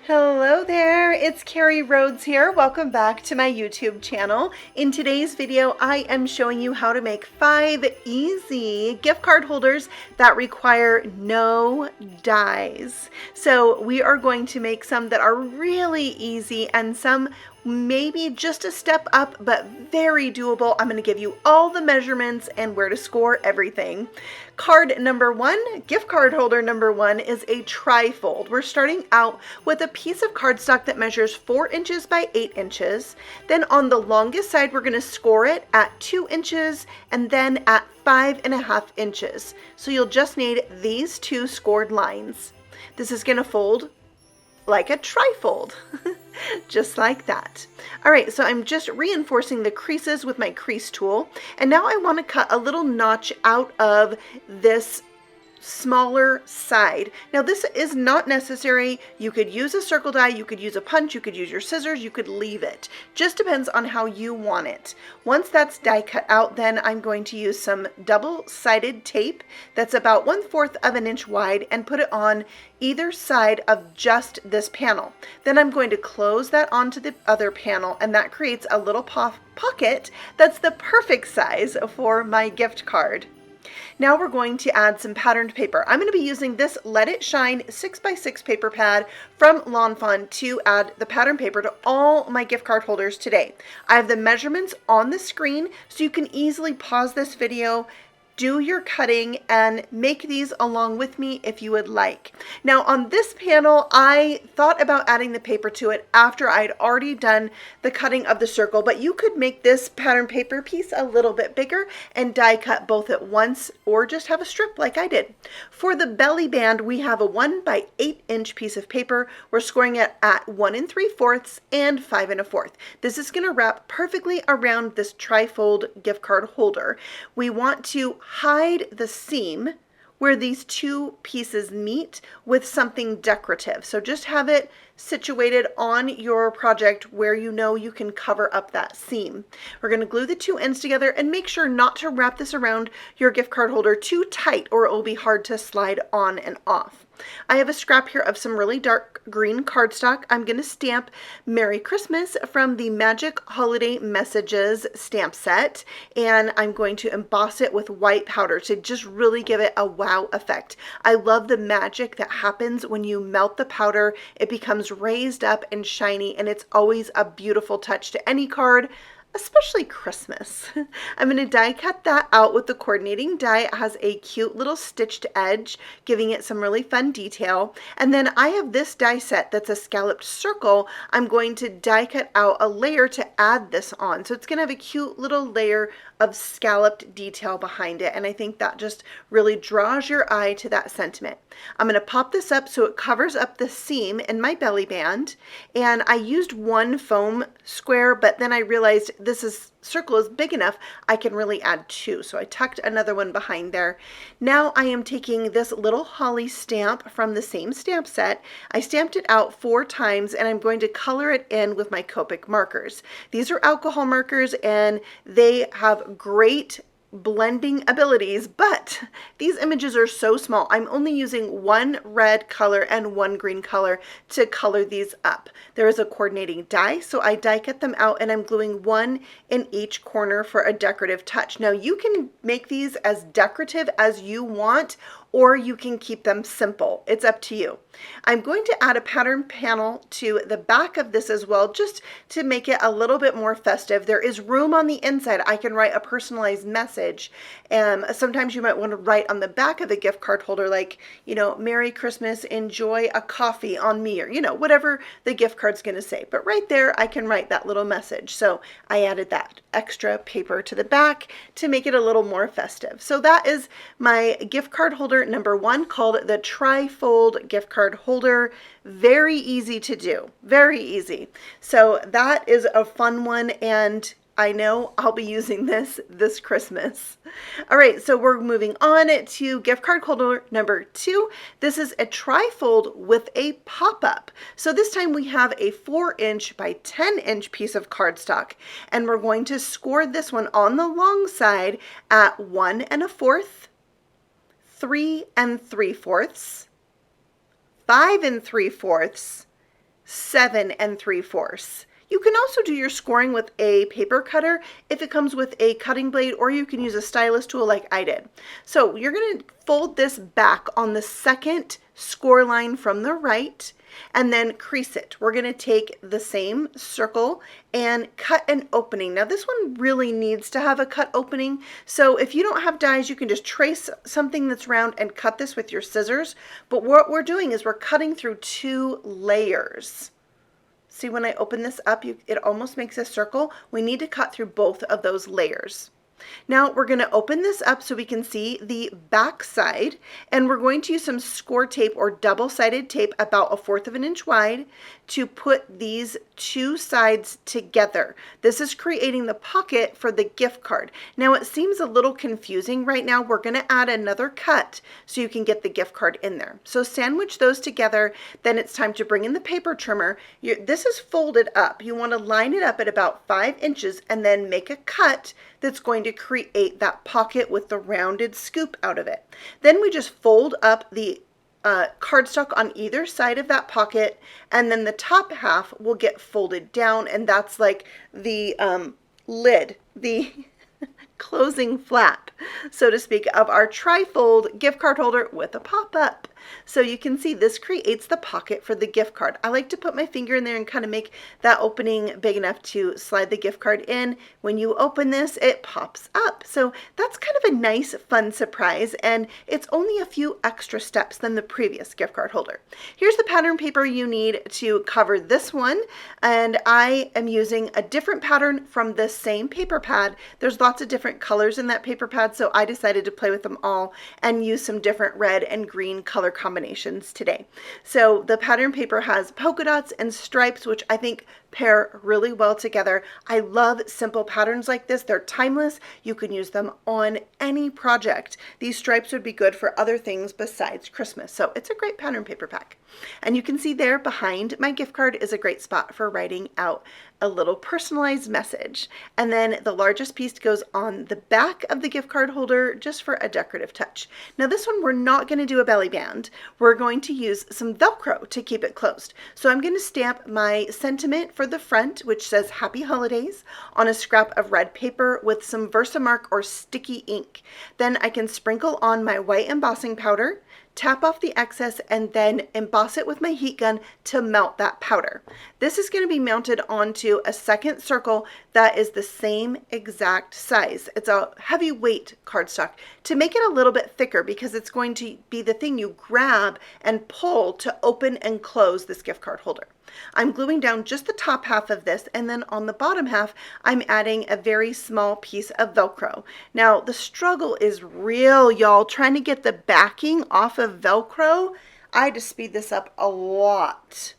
Hello there, it's Carrie Rhodes here. Welcome back to my YouTube channel. In today's video, I am showing you how to make 5 easy gift card holders that require no dies. So we are going to make some that are really easy and some maybe just a step up, but very doable. I'm going to give you all the measurements and where to score everything. Card number 1, gift card holder number 1 is a tri-fold. We're starting out with a piece of cardstock that measures 4 inches by 8 inches. Then on the longest side, we're going to score it at 2 inches and then at 5.5 inches. So you'll just need these 2 scored lines. This is going to fold like a tri-fold. Just like that. All right, so I'm just reinforcing the creases with my crease tool, and now I want to cut a little notch out of this smaller side. Now this is not necessary. You could use a circle die, you could use a punch, you could use your scissors, you could leave it. Just depends on how you want it. Once that's die cut out, then I'm going to use some double-sided tape that's about 1/4 of an inch wide and put it on either side of just this panel. Then I'm going to close that onto the other panel, and that creates a little pocket that's the perfect size for my gift card. Now we're going to add some patterned paper. I'm going to be using this Let It Shine 6x6 paper pad from Fawn to add the pattern paper to all my gift card holders today. I have the measurements on the screen so you can easily pause this video, do your cutting, and make these along with me if you would like. Now on this panel, I thought about adding the paper to it after I'd already done the cutting of the circle, but you could make this pattern paper piece a little bit bigger and die cut both at once or just have a strip like I did. For the belly band, we have a 1 by 8 inch piece of paper. We're scoring it at 1 3/4 and 5 1/4. This is going to wrap perfectly around this tri-fold gift card holder. We want to hide the seam where these two pieces meet with something decorative. So just have it situated on your project where you know you can cover up that seam. We're going to glue the 2 ends together and make sure not to wrap this around your gift card holder too tight or it will be hard to slide on and off. I have a scrap here of some really dark green cardstock. I'm going to stamp Merry Christmas from the Magic Holiday Messages stamp set, and I'm going to emboss it with white powder to just really give it a wow effect. I love the magic that happens when you melt the powder. It becomes raised up and shiny, and it's always a beautiful touch to any card, especially Christmas. I'm going to die cut that out with the coordinating die. It has a cute little stitched edge, giving it some really fun detail. And then I have this die set that's a scalloped circle. I'm going to die cut out a layer to add this on. So it's going to have a cute little layer of scalloped detail behind it, and I think that just really draws your eye to that sentiment. I'm going to pop this up so it covers up the seam in my belly band, and I used 1 foam square, but then I realized this circle is big enough I can really add 2, so I tucked another one behind there. Now I am taking this little holly stamp from the same stamp set. I stamped it out 4 times, and I'm going to color it in with my Copic markers. These are alcohol markers, and they have great blending abilities, but these images are so small. I'm only using 1 red color and 1 green color to color these up. There is a coordinating die, so I die cut them out, and I'm gluing 1 in each corner for a decorative touch. Now you can make these as decorative as you want, or you can keep them simple. It's up to you. I'm going to add a pattern panel to the back of this as well, just to make it a little bit more festive. There is room on the inside. I can write a personalized message. Sometimes you might want to write on the back of the gift card holder, like, you know, Merry Christmas, enjoy a coffee on me, or, you know, whatever the gift card's going to say. But right there, I can write that little message. So I added that extra paper to the back to make it a little more festive. So that is my gift card holder number 1, called the tri-fold gift card holder. Very easy to do, very easy. So that is a fun one, and I know I'll be using this Christmas. All right, so we're moving on to gift card holder number 2. This is a tri-fold with a pop-up. So this time we have a 4 inch by 10 inch piece of cardstock, and we're going to score this one on the long side at 1 1/4, 3 3/4, 5 3/4, 7 3/4. You can also do your scoring with a paper cutter if it comes with a cutting blade, or you can use a stylus tool like I did. So you're going to fold this back on the second score line from the right and then crease it. We're going to take the same circle and cut an opening. Now this one really needs to have a cut opening, so if you don't have dies, you can just trace something that's round and cut this with your scissors. But what we're doing is we're cutting through 2 layers. See, when I open this up, it almost makes a circle. We need to cut through both of those layers. Now we're going to open this up so we can see the back side, and we're going to use some score tape or double-sided tape about 1/4 of an inch wide to put these 2 sides together. This is creating the pocket for the gift card. Now it seems a little confusing right now. We're going to add another cut so you can get the gift card in there. So sandwich those together, then it's time to bring in the paper trimmer. This is folded up. You want to line it up at about 5 inches and then make a cut that's going to create that pocket with the rounded scoop out of it. Then we just fold up the cardstock on either side of that pocket, and then the top half will get folded down, and that's like the lid, the closing flap, so to speak, of our tri-fold gift card holder with a pop-up. So you can see this creates the pocket for the gift card. I like to put my finger in there and kind of make that opening big enough to slide the gift card in. When you open this, it pops up. So that's kind of a nice, fun surprise, and it's only a few extra steps than the previous gift card holder. Here's the pattern paper you need to cover this one, and I am using a different pattern from the same paper pad. There's lots of different colors in that paper pad, so I decided to play with them all and use some different red and green color combinations today. So the pattern paper has polka dots and stripes, which I think pair really well together. I love simple patterns like this. They're timeless. You can use them on any project. These stripes would be good for other things besides Christmas. So it's a great pattern paper pack. And you can see there behind my gift card is a great spot for writing out a little personalized message. And then the largest piece goes on the back of the gift card holder just for a decorative touch. Now this one, we're not going to do a belly band. We're going to use some Velcro to keep it closed. So I'm going to stamp my sentiment for the front, which says Happy Holidays, on a scrap of red paper with some Versamark or sticky ink. Then I can sprinkle on my white embossing powder, tap off the excess, and then emboss it with my heat gun to melt that powder. This is going to be mounted onto a second circle that is the same exact size. It's a heavyweight cardstock to make it a little bit thicker, because it's going to be the thing you grab and pull to open and close this gift card holder. I'm gluing down just the top half of this, and then on the bottom half, I'm adding a very small piece of Velcro. Now, the struggle is real, y'all, trying to get the backing off of Velcro. I had to speed this up a lot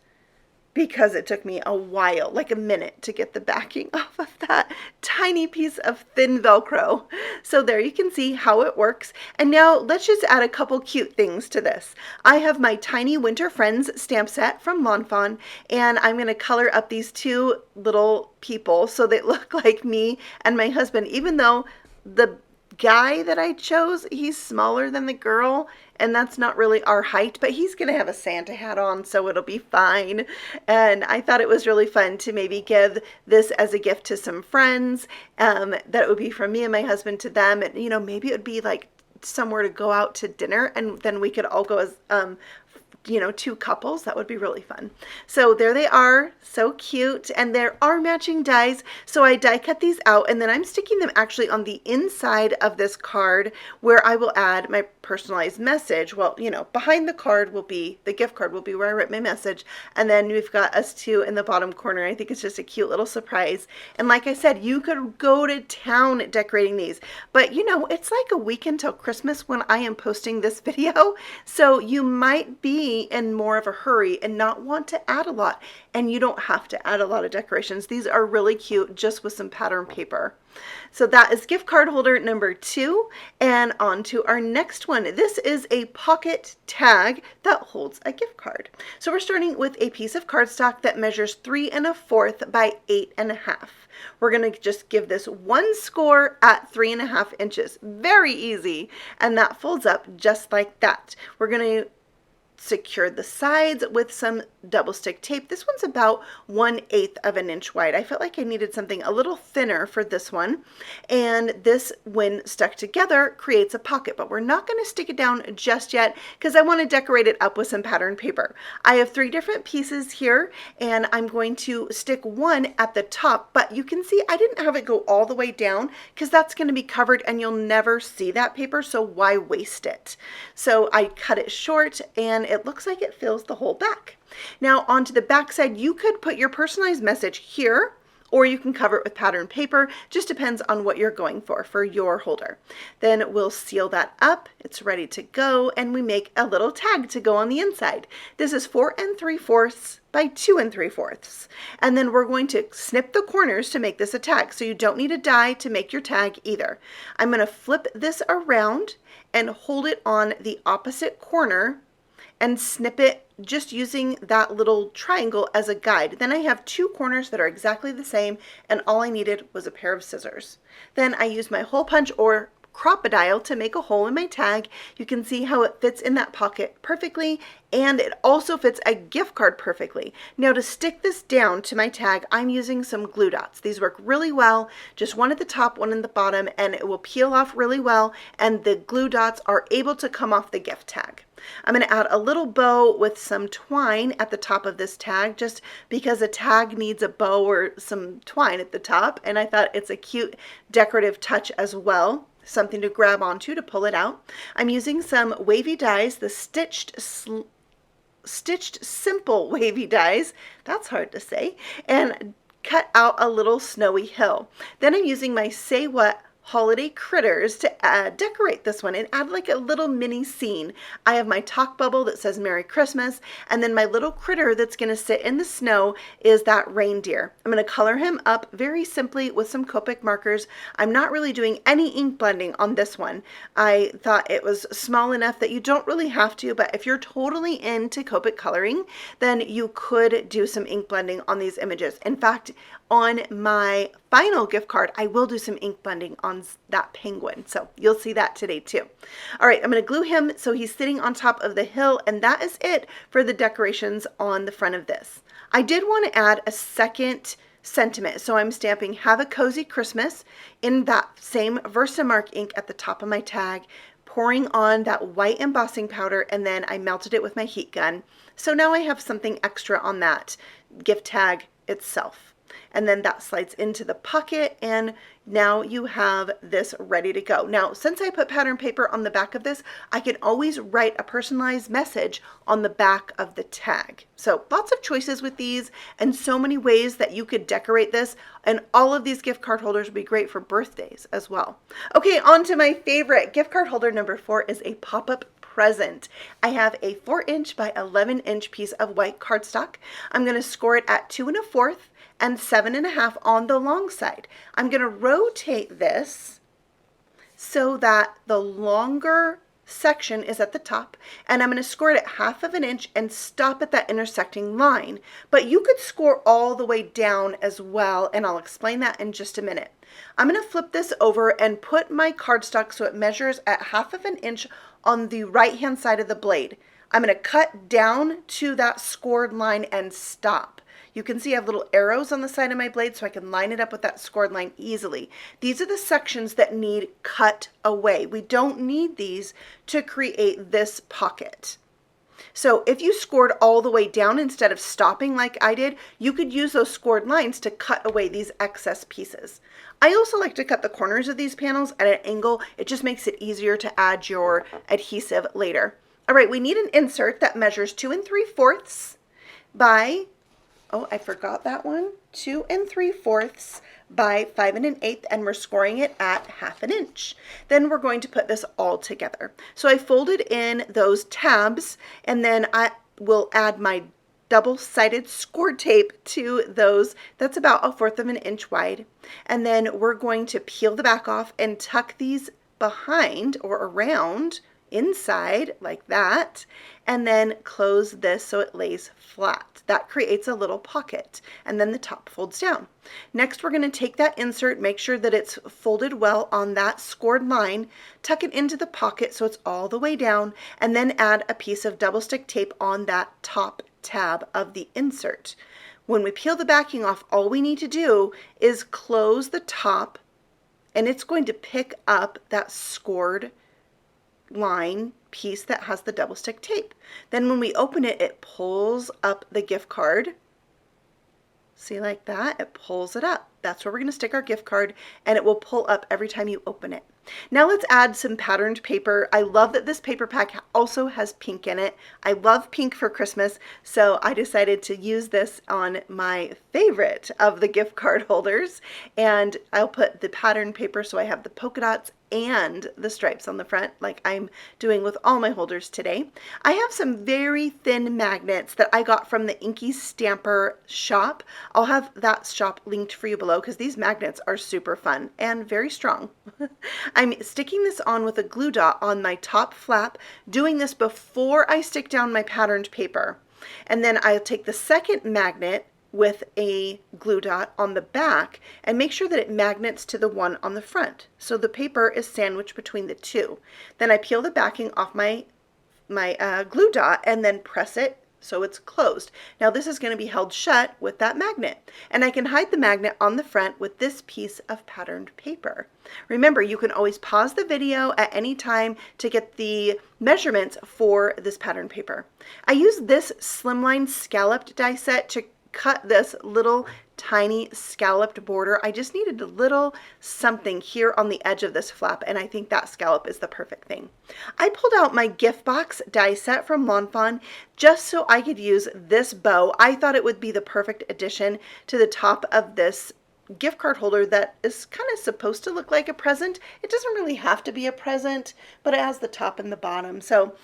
because it took me a while, like a minute, to get the backing off of that tiny piece of thin Velcro. So there you can see how it works. And now let's just add a couple cute things to this. I have my Tiny Winter Friends stamp set from Fawn, and I'm going to color up these 2 little people so they look like me and my husband, even though the guy that I chose, he's smaller than the girl, and that's not really our height, but he's gonna have a Santa hat on, so it'll be fine. And I thought it was really fun to maybe give this as a gift to some friends, that it would be from me and my husband to them, and you know, maybe it would be like somewhere to go out to dinner, and then we could all go as you know, 2 couples. That would be really fun. So there they are, so cute, and there are matching dies. So I die cut these out, and then I'm sticking them actually on the inside of this card, where I will add my personalized message. Well, you know, behind the card will be, the gift card will be where I write my message, and then we've got us 2 in the bottom corner. I think it's just a cute little surprise. And like I said, you could go to town decorating these, but you know, it's like a week until Christmas when I am posting this video, so you might be in more of a hurry and not want to add a lot, and you don't have to add a lot of decorations. These are really cute just with some pattern paper. So that is gift card holder number 2, and on to our next one. This is a pocket tag that holds a gift card. So we're starting with a piece of cardstock that measures 3 1/4 by 8 1/2. We're going to just give this 1 score at 3 1/2 inches. Very easy, and that folds up just like that. We're going to secured the sides with some double stick tape. This one's about 1/8 of an inch wide. I felt like I needed something a little thinner for this one. And this, when stuck together, creates a pocket, but we're not going to stick it down just yet because I want to decorate it up with some pattern paper. I have 3 different pieces here, and I'm going to stick one at the top, but you can see I didn't have it go all the way down because that's going to be covered and you'll never see that paper, so why waste it? So I cut it short and it looks like it fills the whole back. Now onto the back side, you could put your personalized message here, or you can cover it with pattern paper. Just depends on what you're going for your holder. Then we'll seal that up. It's ready to go, and we make a little tag to go on the inside. This is 4 3/4 by 2 3/4. And then we're going to snip the corners to make this a tag. So you don't need a die to make your tag either. I'm going to flip this around and hold it on the opposite corner and snip it just using that little triangle as a guide. Then I have 2 corners that are exactly the same, and all I needed was a pair of scissors. Then I use my hole punch or crocodile to make a hole in my tag. You can see how it fits in that pocket perfectly, and it also fits a gift card perfectly. Now to stick this down to my tag, I'm using some glue dots. These work really well, just one at the top, one in the bottom, and it will peel off really well, and the glue dots are able to come off the gift tag. I'm going to add a little bow with some twine at the top of this tag, just because a tag needs a bow or some twine at the top, and I thought it's a cute decorative touch as well. Something to grab onto to pull it out. I'm using some wavy dies, the stitched simple wavy dies, that's hard to say, and cut out a little snowy hill. Then I'm using my Say What holiday critters to decorate this one and add like a little mini scene. I have my talk bubble that says Merry Christmas, and then my little critter that's going to sit in the snow is that reindeer. I'm going to color him up very simply with some Copic markers. I'm not really doing any ink blending on this one. I thought it was small enough that you don't really have to, but if you're totally into Copic coloring, then you could do some ink blending on these images. In fact, on my final gift card, I will do some ink blending on that penguin. So you'll see that today too. All right, I'm going to glue him so he's sitting on top of the hill, and that is it for the decorations on the front of this. I did want to add a second sentiment, so I'm stamping Have a Cozy Christmas in that same Versamark ink at the top of my tag, pouring on that white embossing powder, and then I melted it with my heat gun. So now I have something extra on that gift tag itself. And then that slides into the pocket, and now you have this ready to go. Now, since I put pattern paper on the back of this, I can always write a personalized message on the back of the tag. So lots of choices with these, and so many ways that you could decorate this, and all of these gift card holders would be great for birthdays as well. Okay, on to my favorite. Gift card holder number 4 is a pop-up present. I have a 4" by 11" piece of white cardstock. I'm going to score it at 2 1/4 and 7 1/2 on the long side. I'm going to rotate this so that the longer section is at the top, and I'm going to score it at 1/2 inch and stop at that intersecting line. But you could score all the way down as well, and I'll explain that in just a minute. I'm going to flip this over and put my cardstock so it measures at 1/2 inch on the right hand side of the blade. I'm going to cut down to that scored line and stop. You can see I have little arrows on the side of my blade so I can line it up with that scored line easily. These are the sections that need cut away. We don't need these to create this pocket. So if you scored all the way down instead of stopping like I did, you could use those scored lines to cut away these excess pieces. I also like to cut the corners of these panels at an angle. It just makes it easier to add your adhesive later. All right, we need an insert that measures 2 3/4 by, oh, I forgot that one, 2 3/4 by 5 1/8, and we're scoring it at 1/2 inch. Then we're going to put this all together. So I folded in those tabs, and then I will add my double-sided score tape to those. That's about 1/4 inch wide. And then we're going to peel the back off and tuck these behind or around inside like that, and then close this so it lays flat. That creates a little pocket, and then the top folds down. Next, we're going to take that insert, make sure that it's folded well on that scored line, tuck it into the pocket so it's all the way down, and then add a piece of double stick tape on that top tab of the insert. When we peel the backing off, all we need to do is close the top, and it's going to pick up that scored line piece that has the double stick tape. Then when we open it, it pulls up the gift card. See, like that? It pulls it up. That's where we're going to stick our gift card, and it will pull up every time you open it. Now let's add some patterned paper. I love that this paper pack also has pink in it. I love pink for Christmas, so I decided to use this on my favorite of the gift card holders. And I'll put the patterned paper so I have the polka dots and the stripes on the front, like I'm doing with all my holders today. I have some very thin magnets that I got from the Inky Stamper shop. I'll have that shop linked for you below because these magnets are super fun and very strong. I'm sticking this on with a glue dot on my top flap, doing this before I stick down my patterned paper. And then I'll take the second magnet with a glue dot on the back and make sure that it magnets to the one on the front. So the paper is sandwiched between the two. Then I peel the backing off my glue dot and then press it so it's closed. Now this is going to be held shut with that magnet, and I can hide the magnet on the front with this piece of patterned paper. Remember, you can always pause the video at any time to get the measurements for this patterned paper. I use this Slimline scalloped die set to cut this little tiny scalloped border. I just needed a little something here on the edge of this flap, and I think that scallop is the perfect thing. I pulled out my gift box die set from Fawn just so I could use this bow. I thought it would be the perfect addition to the top of this gift card holder that is kind of supposed to look like a present. It doesn't really have to be a present, but it has the top and the bottom. So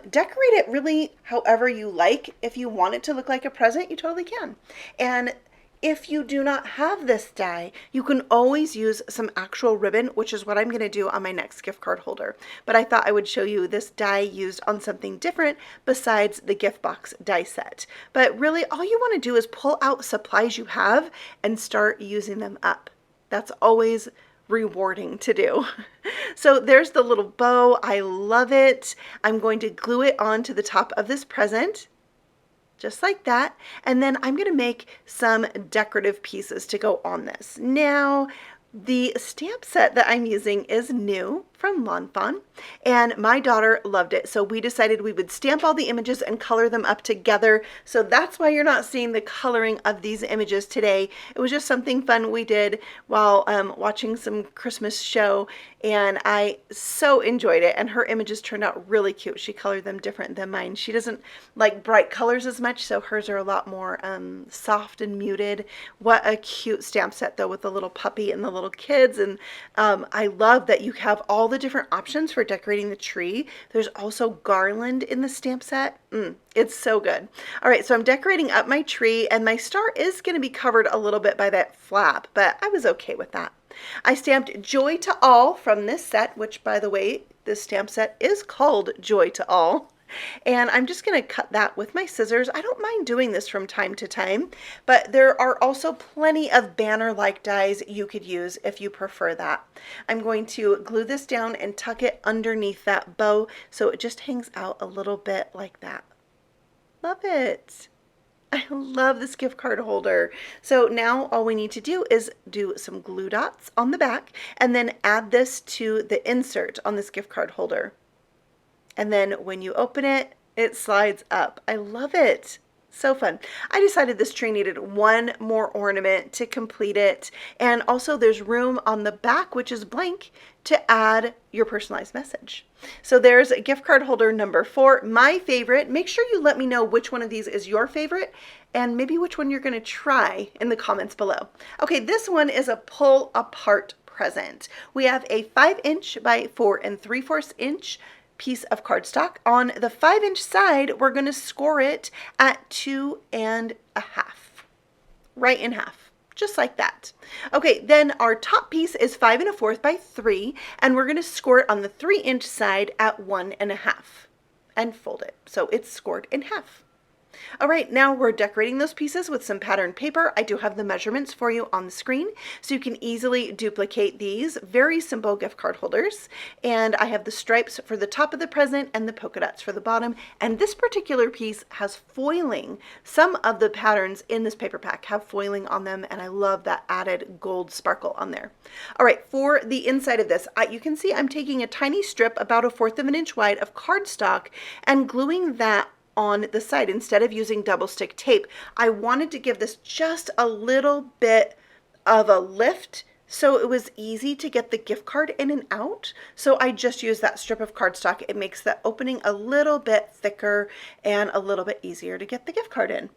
decorate it really however you like. If you want it to look like a present, you totally can. And if you do not have this die, you can always use some actual ribbon, which is what I'm going to do on my next gift card holder. But I thought I would show you this die used on something different besides the gift box die set. But really, all you want to do is pull out supplies you have and start using them up. That's always rewarding to do. So there's the little bow. I love it. I'm going to glue it onto the top of this present, just like that. And then I'm going to make some decorative pieces to go on this. Now, the stamp set that I'm using is new from Fawn, and my daughter loved it. So we decided we would stamp all the images and color them up together. So that's why you're not seeing the coloring of these images today. It was just something fun we did while watching some Christmas show, and I so enjoyed it. And her images turned out really cute. She colored them different than mine. She doesn't like bright colors as much, so hers are a lot more soft and muted. What a cute stamp set though, with the little puppy and the little kids. And I love that you have all the different options for decorating the tree. There's also garland in the stamp set. It's so good. All right, so I'm decorating up my tree, and my star is going to be covered a little bit by that flap, but I was okay with that. I stamped Joy to All from this set, which, by the way, this stamp set is called Joy to All. And I'm just going to cut that with my scissors. I don't mind doing this from time to time, but there are also plenty of banner-like dies you could use if you prefer that. I'm going to glue this down and tuck it underneath that bow so it just hangs out a little bit like that. Love it. I love this gift card holder. So now all we need to do is do some glue dots on the back and then add this to the insert on this gift card holder. And then when you open it, it slides up. I love it. So fun. I decided this tree needed one more ornament to complete it. And also there's room on the back, which is blank, to add your personalized message. So there's a gift card holder number 4, my favorite. Make sure you let me know which one of these is your favorite and maybe which one you're going to try in the comments below. Okay, this one is a pull apart present. We have a 5" by 4 3/4 inch piece of cardstock. On the 5" side, we're going to score it at 2 1/2, right in half. just like that. Okay, then our top piece is 5 1/4 by 3, and we're going to score it on the 3-inch side at 1 1/2 and fold it so it's scored in half. All right, now we're decorating those pieces with some patterned paper. I do have the measurements for you on the screen, so you can easily duplicate these very simple gift card holders. And I have the stripes for the top of the present and the polka dots for the bottom. And this particular piece has foiling. Some of the patterns in this paper pack have foiling on them, and I love that added gold sparkle on there. All right, for the inside of this, you can see I'm taking a tiny strip about 1/4 of an inch wide of cardstock and gluing that on the side instead of using double stick tape. I wanted to give this just a little bit of a lift so it was easy to get the gift card in and out. So I just used that strip of cardstock. It makes the opening a little bit thicker and a little bit easier to get the gift card in.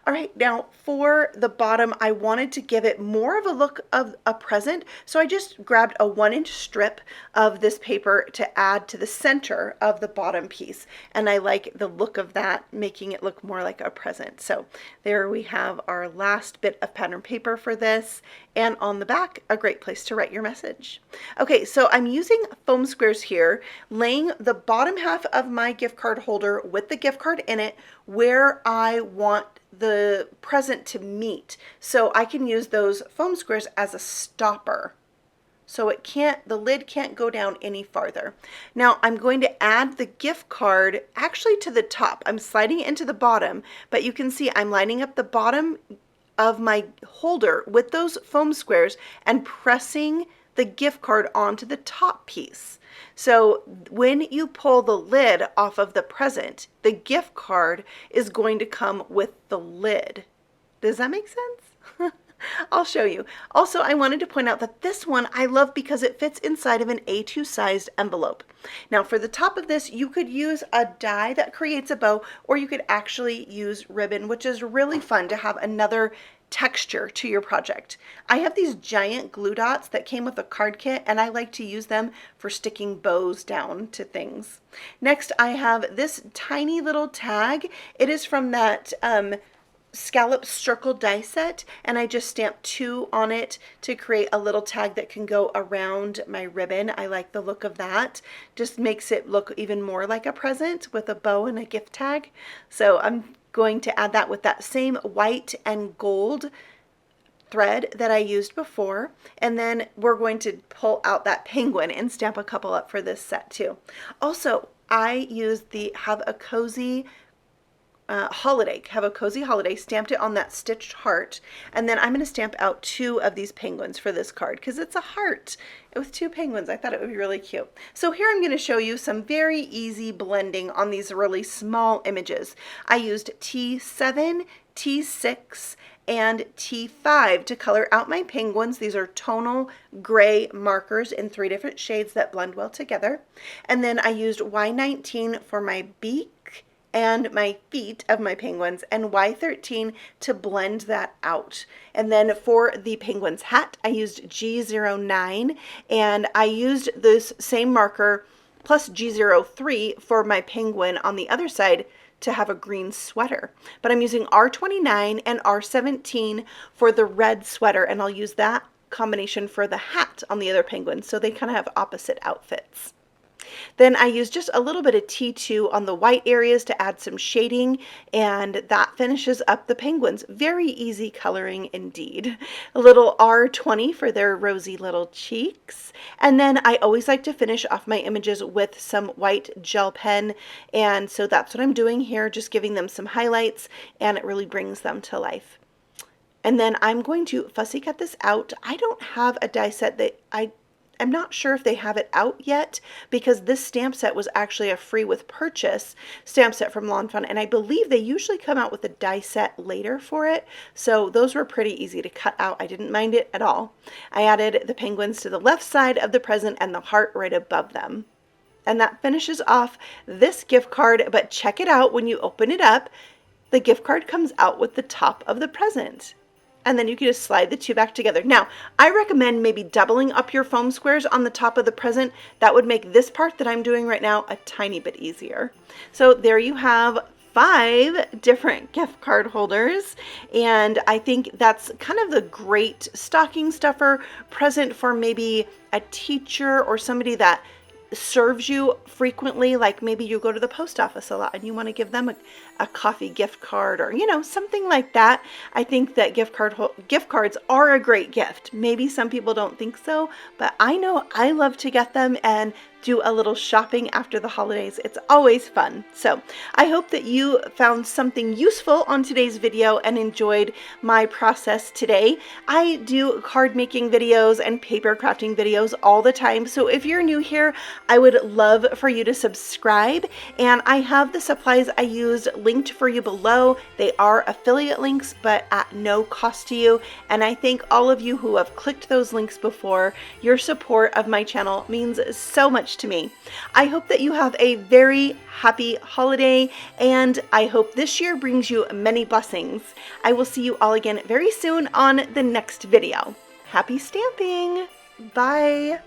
All right, now for the bottom, I wanted to give it more of a look of a present. So I just grabbed a 1-inch strip of this paper to add to the center of the bottom piece. And I like the look of that, making it look more like a present. So there we have our last bit of pattern paper for this. And on the back, a great place to write your message. Okay, so I'm using foam squares here, laying the bottom half of my gift card holder with the gift card in it where I want the present to meet. So I can use those foam squares as a stopper. So the lid can't go down any farther. Now I'm going to add the gift card actually to the top. I'm sliding it into the bottom, but you can see I'm lining up the bottom of my holder with those foam squares and pressing the gift card onto the top piece. So when you pull the lid off of the present, the gift card is going to come with the lid. Does that make sense? I'll show you. Also, I wanted to point out that this one I love because it fits inside of an A2 sized envelope. Now for the top of this, you could use a die that creates a bow, or you could actually use ribbon, which is really fun to have another texture to your project. I have these giant glue dots that came with a card kit, and I like to use them for sticking bows down to things. Next, I have this tiny little tag. It is from that Scalloped circle die set, and I just stamped 2 on it to create a little tag that can go around my ribbon. I like the look of that. Just makes it look even more like a present with a bow and a gift tag. So I'm going to add that with that same white and gold thread that I used before, and then we're going to pull out that penguin and stamp a couple up for this set too. Also, I used the Have a Cozy Holiday, stamped it on that stitched heart, and then I'm going to stamp out 2 of these penguins for this card because it's a heart with 2 penguins. I thought it would be really cute. So here I'm going to show you some very easy blending on these really small images. I used T7, T6, and T5 to color out my penguins. These are tonal gray markers in 3 different shades that blend well together. And then I used Y19 for my beak and my feet of my penguins, and Y13 to blend that out. And then for the penguin's hat, I used G09, and I used this same marker plus G03 for my penguin on the other side to have a green sweater. But I'm using R29 and R17 for the red sweater, and I'll use that combination for the hat on the other penguin, so they kind of have opposite outfits. Then I used just a little bit of T2 on the white areas to add some shading, and that finishes up the penguins. Very easy coloring indeed. A little R20 for their rosy little cheeks. And then I always like to finish off my images with some white gel pen, and so that's what I'm doing here, just giving them some highlights, and it really brings them to life. And then I'm going to fussy cut this out. I don't have a die set that I'm not sure if they have it out yet, because this stamp set was actually a free with purchase stamp set from Lawn Fawn, and I believe they usually come out with a die set later for it, so those were pretty easy to cut out. I didn't mind it at all. I added the penguins to the left side of the present and the heart right above them. And that finishes off this gift card, but check it out. When you open it up, the gift card comes out with the top of the present. And then you can just slide the 2 back together. Now, I recommend maybe doubling up your foam squares on the top of the present. That would make this part that I'm doing right now a tiny bit easier. So there you have 5 different gift card holders, and I think that's kind of the great stocking stuffer present for maybe a teacher or somebody that serves you frequently, like maybe you go to the post office a lot and you want to give them a coffee gift card, or something like that. I think that gift cards are a great gift. Maybe some people don't think so, but I know I love to get them and do a little shopping after the holidays. It's always fun. So I hope that you found something useful on today's video and enjoyed my process today. I do card making videos and paper crafting videos all the time. So if you're new here, I would love for you to subscribe, and I have the supplies I used linked for you below. They are affiliate links, but at no cost to you. And I thank all of you who have clicked those links before. Your support of my channel means so much to me. I hope that you have a very happy holiday, and I hope this year brings you many blessings. I will see you all again very soon on the next video. Happy stamping! Bye!